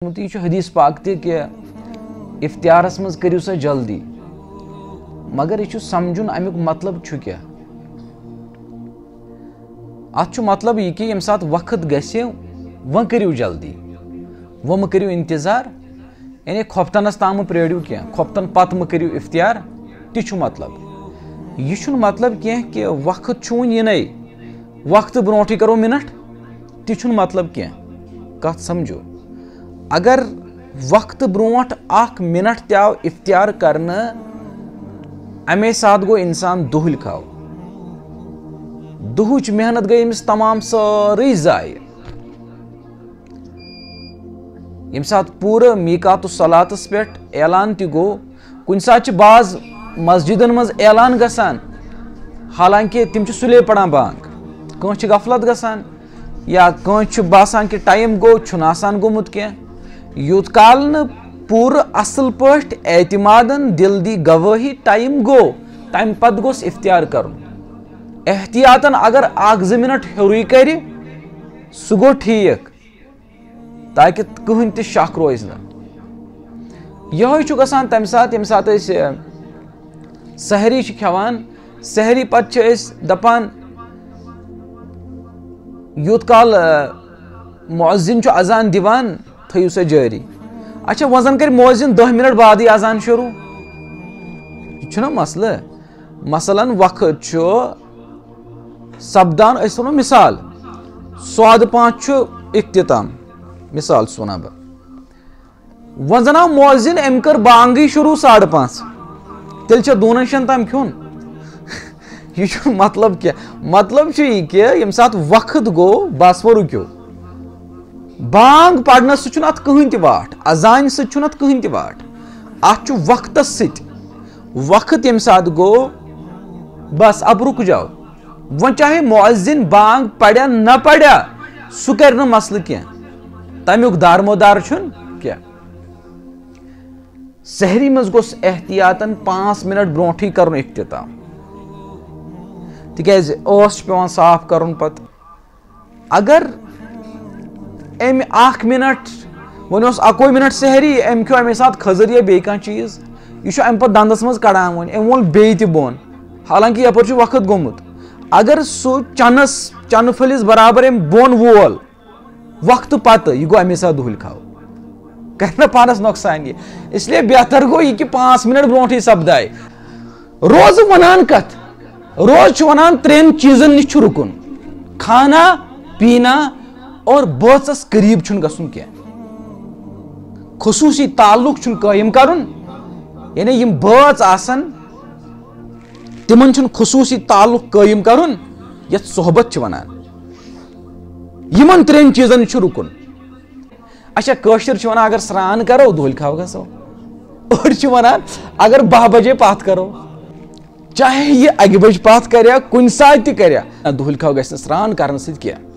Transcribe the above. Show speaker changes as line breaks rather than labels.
یہ حدیث پاک تہ کہ افطارس مز کریو سا جلدی مگر یہ سمجھن امیک مطلب چھُ کیا ات چھُ مطلب یہ کہ یم سات وقت گژھِ وہ کریو جلدی وہ مہ کریو انتظار یعنی کھوفتنس تام مہ پریڑیو کی کھوفتن پتہ مہ کریو افطار تہ چھُ مطلب یہ چھُنہٕ مطلب کی کہ وقت چھُ وُنہِ یِنَے وقت برونٹھٕے کرو منٹ تہ چھُنہٕ مطلب کی کتھ سمجھو اگر وقت برونٹ اخ منٹ تہ آو افطار کرنے امی سات گو انسان دہل کھاو دہچ محنت گئی امس تمام ساری ضائع یم سات پورا میقات الصلاتس پہ اعلان تہ گو کن سات بعض مسجدن مز اعلان گسان حالانکہ تم سلے پڑان بانگ کانچ غفلت گسان یا کانچ باسان کہ ٹائم گو چھن آسان گومت کی یوت کال ن پور اصل پٹ اعتمادن دل دی گواہی ٹائم گو تم پت گوس افطار کرن احتیاطن اگر اخ زٕ منٹ ہیوری کر سہ گو ٹھیک تاکہ کہن تہ شک روز نا یہ چھ گژھان تمہ سات یم سات سحری کھیوان سحری پتہ چھ دپان یوت کال مؤذن چھ اذان دیوان تھیو سا جاری اچھا وہ زن کر مؤذن 10 منٹ بعد اذان شروع یہ چھنا مسئلہ مثلا وقت چھ سپدان اس ونو مثال 5:15 چھ اختتام مثال سنا بہ وہ زن آو مؤذن ام کر بانگی شروع 5:30 تیل چھ دونن شن تام کھیون یہ چھ مطلب کیا مطلب چھ یہ کہ یم سات وقت گو بس وہ رکیو بانگ پڑھنے سن ات کہین تہ واٹ اذان سن ات کہین تہ واٹ ات وقت ست وقت یم سات گو بس اب رک جاؤ وہ چاہے مؤذن بانگ پڑیا نہ پڑیا سہ کر نہ مسئلہ کی تمیک دارمودار چھن کیا سحری مز گوس احتیاطن 5 منٹ برونٹھی کرن اختتام تکیاز اوس پیوان صاف کرن پت اگر ام اخ منٹ ون اکوے منٹ سحری ام کھو امے سات کھزر یا بیٚیہِ کانٛہہ چیز یہ ام پتہ دندس مز کڑان ون ام وول بیٚیہِ تہِ بۄن حالانکہ یپٲرۍ چھُ وقت گوٚمُت اگر سُہ چنہٕ پھٔلِس برابر ام بۄن وول وقت پتہ یہ گو امے سات دہل کھاو کرنا پانس نقصان یہ اس لیے بہتر گو یہ کہ 5 منٹ برونٹھی سپدائے روز ونان کت روز ونان 3 چیزن نش رکن کھانا پینا اور بٲژس قریب چھُنہٕ گژھُن کینٛہہ خصوصی تعلق چھُنہٕ قٲیِم کرُن یعنی یم بٲژ آسن تمن چھُنہٕ خصوصی تعلق قٲیِم کرُن یتھ صحبت چھِ ونان یمن 3 چیزن چھُ رکن اچھا کٲشِر چھِ ونان اگر سران کرو دہل کھاو گژھو اور چھِ ونان اگر 12 بجے پتھ کرو چاہے یہ 1 بج پتھ کریا کُنہِ ساتہٕ تہِ کریا دہل کھاو گژھِ نہٕ سران کرنہٕ سۭتۍ کینٛہہ